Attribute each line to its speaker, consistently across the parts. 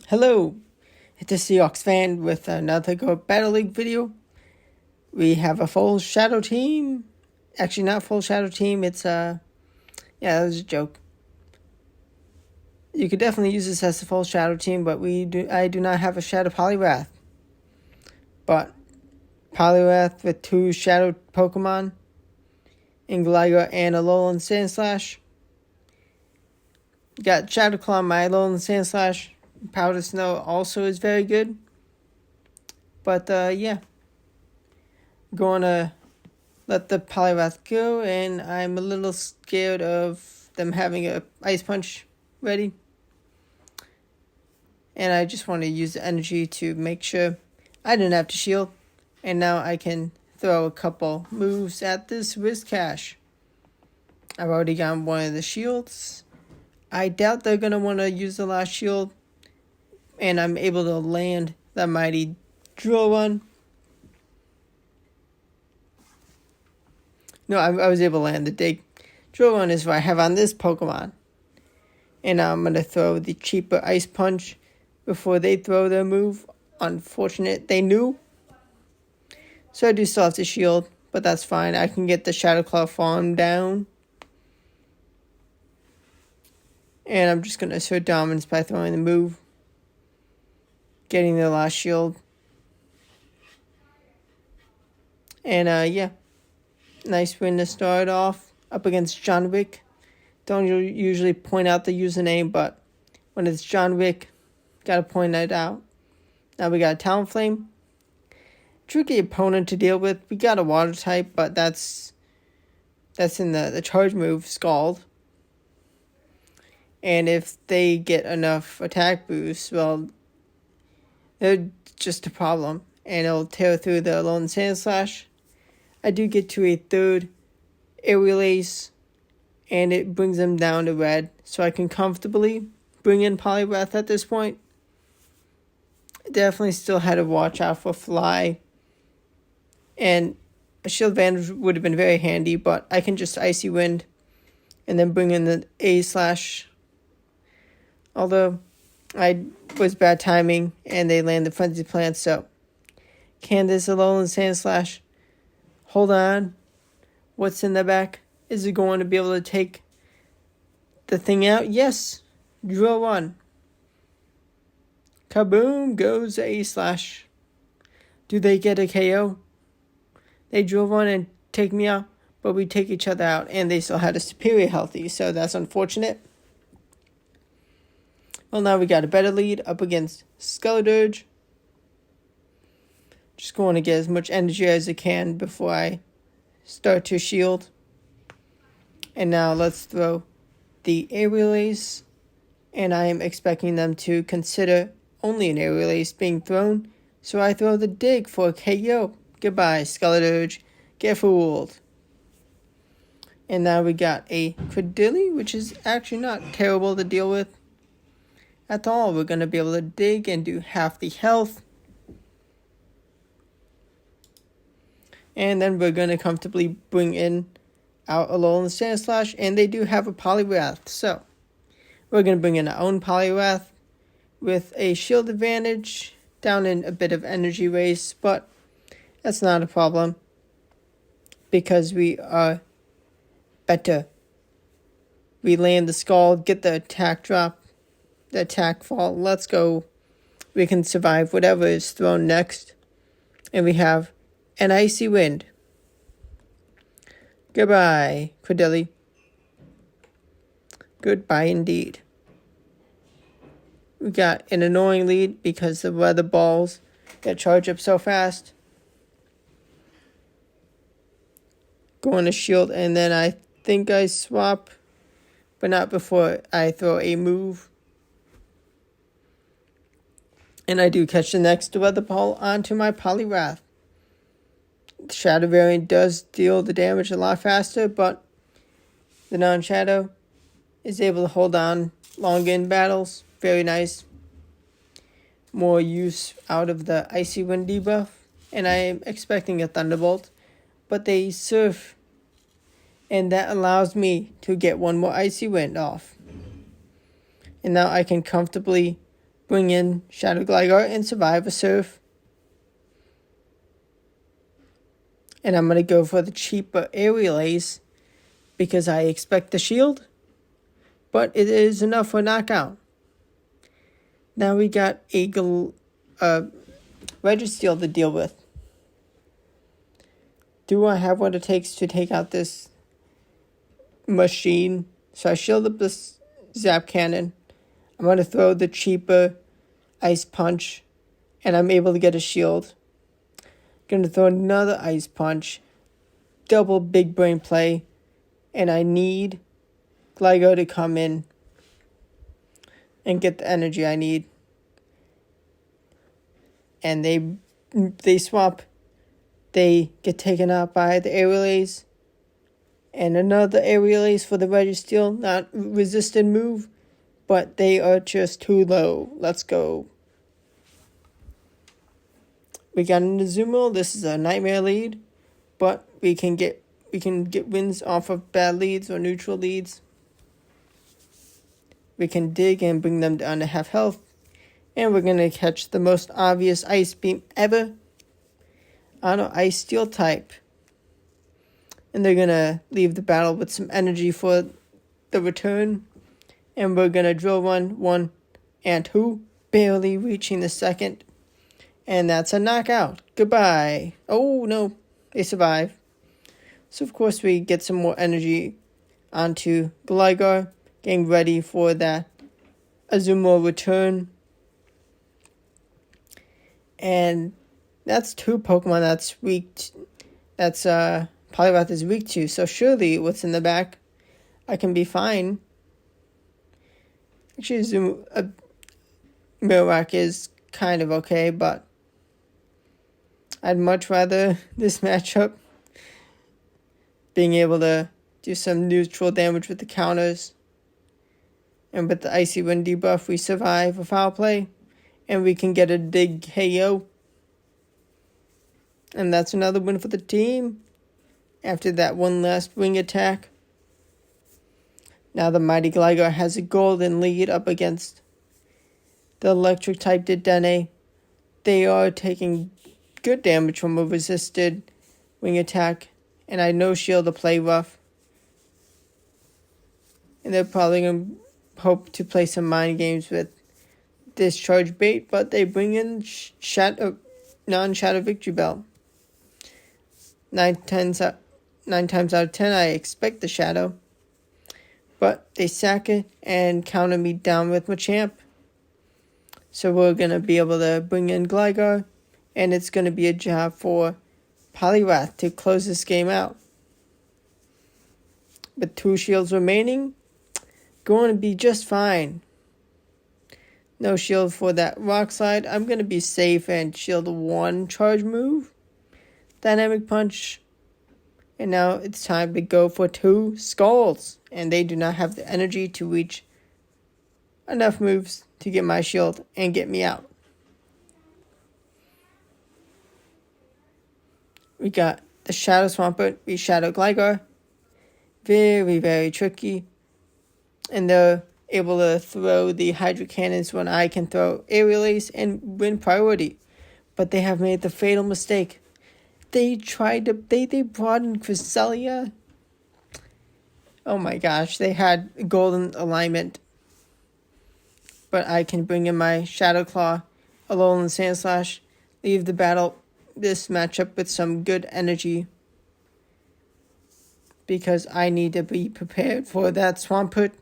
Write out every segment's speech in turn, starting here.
Speaker 1: Hello, it's a SeahawksFan with another Go Battle League video. We have a full Shadow team. Actually, not full Shadow team. It's yeah, that was a joke. You could definitely use this as a full Shadow team, but I do not have a Shadow Poliwrath. But Poliwrath with 2 Shadow Pokemon, in Gligar and a Alolan Sandslash. Got Shadow Claw, my Alolan Sandslash. Powder Snow also is very good. But yeah, going to let the Poliwrath go, and I'm a little scared of them having a Ice Punch ready. And I just want to use the energy to make sure I didn't have to shield. And now I can throw a couple moves at this Whiscash. I've already gotten one of the shields. I doubt they're going to want to use the last shield. And I'm able to land the mighty Drill Run. No, I was able to land the Dig. Drill Run is what I have on this Pokemon. And now I'm going to throw the cheaper Ice Punch before they throw their move. Unfortunate, they knew. So I do still have to shield, but that's fine. I can get the Shadow Claw farm down. And I'm just going to assert dominance by throwing the move. Getting the last shield. And yeah, nice win to start off up against John Wick. Don't usually point out the username, but when it's John Wick, gotta point that out. Now we got Talonflame. Tricky opponent to deal with. We got a water type, but that's in the charge move, Scald. And if they get enough attack boosts, well, they're just a problem, and it'll tear through the Alolan Sandslash. I do get to a 3rd Aerial Ace, and it brings them down to red, so I can comfortably bring in Poliwrath at this point. Definitely still had to watch out for Fly, and a Shield Vantage would have been very handy, but I can just Icy Wind, and then bring in the A/. Although I was bad timing, and they landed Frenzy Plant, so can this Alolan Sandslash hold on? What's in the back? Is it going to be able to take the thing out? Yes. Drill Run. Kaboom goes the A/. Do they get a KO? They Drill Run and take me out, but we take each other out, and they still had a superior healthy, so that's unfortunate. Well, now we got a better lead up against Skeledirge. Just going to get as much energy as I can before I start to shield. And now let's throw the Aerial Ace. And I am expecting them to consider only an Aerial Ace being thrown. So I throw the Dig for a KO. Goodbye, Skeledirge. Get fooled. And now we got a Registeel, which is actually not terrible to deal with at all. We're going to be able to dig and do half the health. And then we're going to comfortably bring in our Alolan Sandslash, and they do have a Poliwrath. So we're going to bring in our own Poliwrath with a shield advantage, down in a bit of energy race, but that's not a problem because we are better. We land the Scald, get the attack drop, the attack fall. Let's go. We can survive whatever is thrown next. And we have an Icy Wind. Goodbye, Registeel. Goodbye indeed. We got an annoying lead because the weather balls that charge up so fast. Going to shield, and then I think I swap, but not before I throw a move. And I do catch the next weather ball onto my Poliwrath. The Shadow variant does deal the damage a lot faster, but the non-Shadow is able to hold on long in battles. Very nice. More use out of the Icy Wind debuff. And I am expecting a Thunderbolt, but they Surf. And that allows me to get one more Icy Wind off. And now I can comfortably bring in Shadow Gligar and survive a surf. And I'm going to go for the cheaper Aerial Ace because I expect the shield. But it is enough for knockout. Now we got a Registeel to deal with. Do I have what it takes to take out this machine? So I shield up this Zap Cannon. I'm going to throw the cheaper Ice Punch. And I'm able to get a shield. Going to throw another Ice Punch. Double big brain play. And I need Gligar to come in and get the energy I need. And they swap. They get taken out by the Aerial Ace. And another Aerial Ace for the Registeel. Not resisted move. But they are just too low. Let's go. We got an Azumo. This is a nightmare lead. But we can get wins off of bad leads or neutral leads. We can dig and bring them down to half health. And we're going to catch the most obvious Ice Beam ever on an Ice Steel type. And they're going to leave the battle with some energy for the return. And we're going to drill run 1 and 2. Barely reaching the second. And that's a knockout. Goodbye. Oh no, they survive. So of course we get some more energy onto Gligar. Getting ready for that Azumo return. And that's 2 Pokemon that's weak. That's Poliwrath is weak to. So surely what's in the back, I can be fine. Actually, Milrock is kind of okay, but I'd much rather this matchup. Being able to do some neutral damage with the counters. And with the Icy Wind debuff, we survive a foul play. And we can get a dig KO. And that's another win for the team. After that one last wing attack. Now the mighty Gligar has a golden lead up against the electric type Dedenne. They are taking good damage from a resisted wing attack. And I no shield to play rough. And they're probably going to hope to play some mind games with Discharge Bait, but they bring in non-Shadow Victory Bell. 9 times out of 10, I expect the Shadow. But they sack it and counter me down with Machamp. So we're going to be able to bring in Gligar, and it's going to be a job for Poliwrath to close this game out. With 2 shields remaining, going to be just fine. No shield for that Rock Slide. I'm going to be safe and shield 1 charge move. Dynamic Punch. And now it's time to go for 2 Skulls. And they do not have the energy to reach enough moves to get my shield and get me out. We got the Shadow Swampert. We Shadow Gligar. Very, very tricky. And they're able to throw the Hydro Cannons when I can throw Aerial Ace and win priority. But they have made the fatal mistake. They brought in Cresselia. Oh my gosh, they had golden alignment. But I can bring in my Shadow Claw, Alolan Sandslash, leave the battle, this matchup with some good energy. Because I need to be prepared for that Swampert.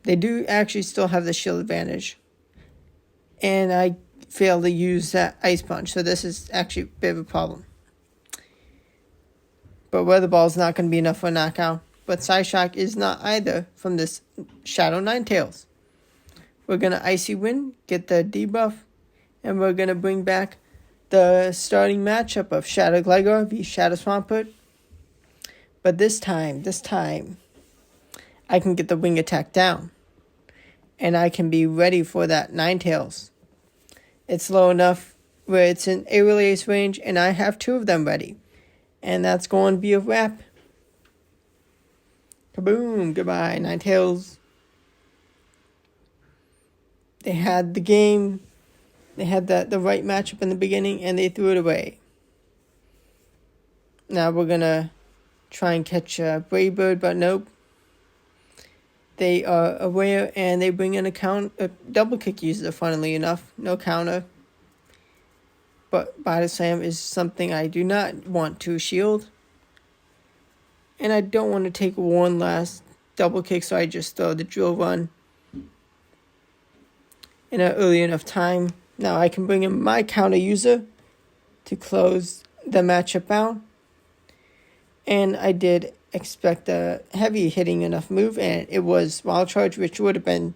Speaker 1: They do actually still have the shield advantage. And I failed to use that Ice Punch. So this is actually a bit of a problem. But Weather Ball is not going to be enough for a knockout. But Psyshock is not either from this Shadow Ninetales. We're going to Icy Wind, get the debuff. And we're going to bring back the starting matchup of Shadow Gligar v Shadow Swampert. But this time, I can get the wing attack down. And I can be ready for that Ninetales. It's low enough where it's in Aerial Ace range, and I have 2 of them ready. And that's going to be a wrap. Kaboom! Goodbye, Ninetales. They had the game. They had the right matchup in the beginning, and they threw it away. Now we're going to try and catch a Brave Bird, but nope. They are aware, and they bring in a double kick user, funnily enough. No counter. But Body Slam is something I do not want to shield. And I don't want to take one last double kick, so I just throw the Drill Run in an early enough time. Now I can bring in my counter user to close the matchup out. And I did expect a heavy hitting enough move, and it was Wild Charge, which would have been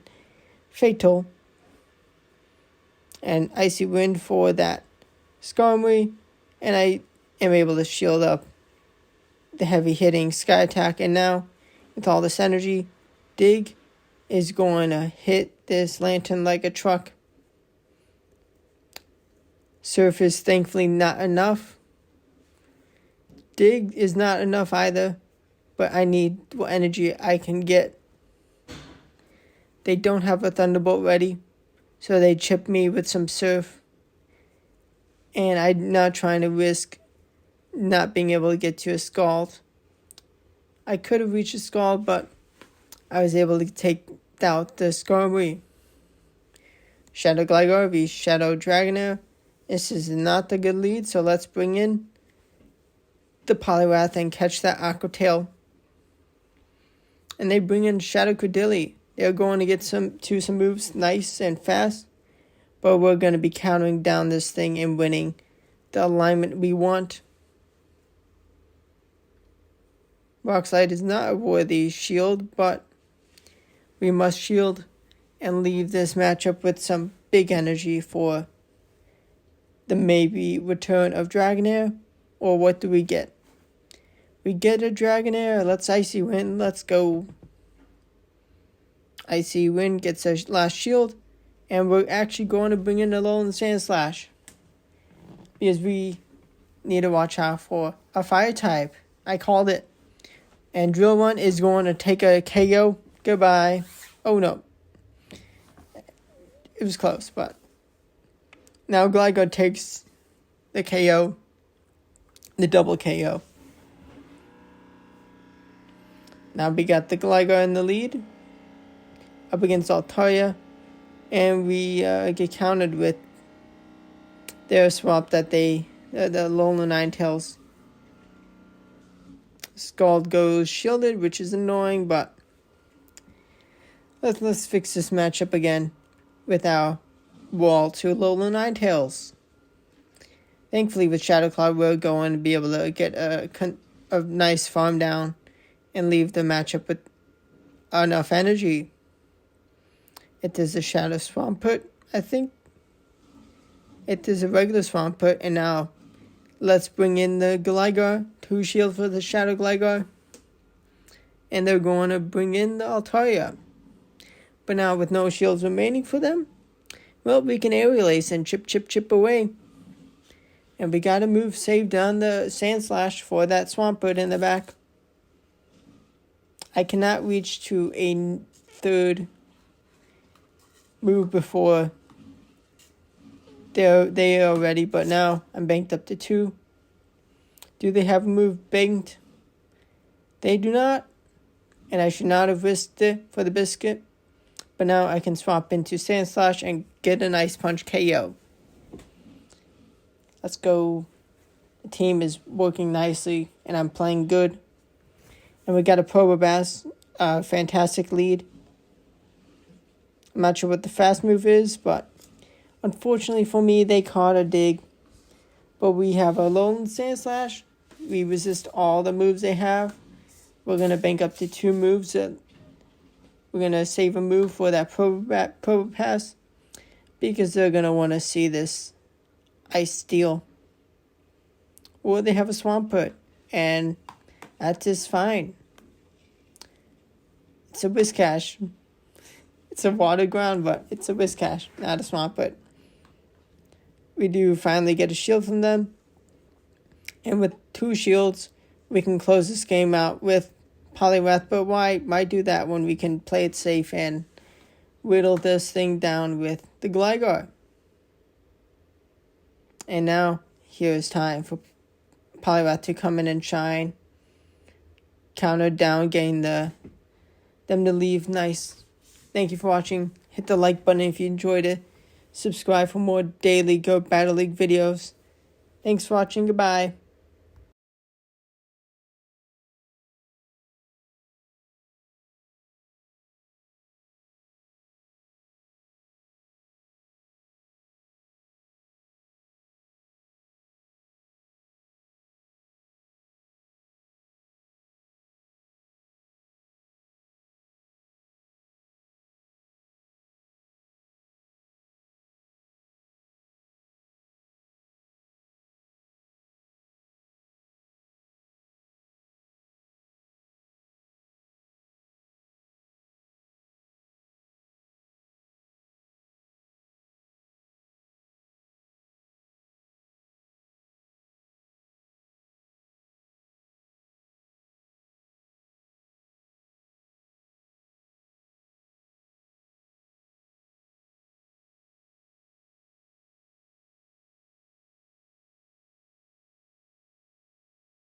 Speaker 1: fatal. And Icy Wind for that Skarmory, and I am able to shield up the heavy hitting Sky Attack. And now, with all this energy, Dig is going to hit this Lantern like a truck. Surf is thankfully not enough. Dig is not enough either, but I need what energy I can get. They don't have a Thunderbolt ready, so they chip me with some Surf. And I'm not trying to risk not being able to get to a Scald. I could have reached a Scald, but I was able to take out the Skarmory. Shadow Gligar v Shadow Dragonair. This is not a good lead, so let's bring in the Poliwrath and catch that Aqua Tail. And they bring in Shadow Credilli. They're going to get some moves nice and fast, but we're going to be countering down this thing and winning the alignment we want. Rock Slide is not a worthy shield, but we must shield and leave this matchup with some big energy for the maybe return of Dragonair. Or what do we get? We get a Dragonair. Let's Icy Wind. Let's go. Icy Wind gets a last shield. And we're actually going to bring in Alolan Sandslash, because we need to watch out for a Fire type. I called it. And Drill Run is going to take a KO. Goodbye. Oh no. It was close, but now Gligar takes the KO. The double KO. Now we got the Gligar in the lead up against Altaria. And we get countered with their swap that the Alolan Ninetales. Scald goes shielded, which is annoying, but let's fix this matchup again with our wall to Alolan Ninetales. Thankfully, with Shadow Cloud, we're going to be able to get a nice farm down and leave the matchup with enough energy. It is a Shadow Swampert, I think. It is a regular Swampert, and now let's bring in the Gligar. 2 shield for the Shadow Gligar. And they're going to bring in the Altaria. But now with no shields remaining for them, well, we can Aerial Ace and chip away. And we got to move, save down the Sandslash for that Swampert in the back. I cannot reach to a third move before they are ready, but now I'm banked up to 2. Do they have a move banked? They do not, and I should not have risked it for the biscuit, but now I can swap into Sandslash and get a nice punch KO. Let's go. The team is working nicely, and I'm playing good. And we got a Poliwrath, fantastic lead. I'm not sure what the fast move is, but unfortunately for me, they caught a Dig. But we have a Alolan Sandslash. We resist all the moves they have. We're going to bank up to 2 moves. We're going to save a move for that Poliwrath, because they're going to want to see this Ice Steel. Or they have a Swampert, and that is fine. It's a Whiscash. It's a water ground, but it's a Whiscash, not a Swampert. We do finally get a shield from them. And with 2 shields, we can close this game out with Poliwrath. But why do that when we can play it safe and whittle this thing down with the Gligar. And now, here's time for Poliwrath to come in and shine. Counter down, getting them to leave nice. Thank you for watching. Hit the like button if you enjoyed it. Subscribe for more daily Go Battle League videos. Thanks for watching. Goodbye.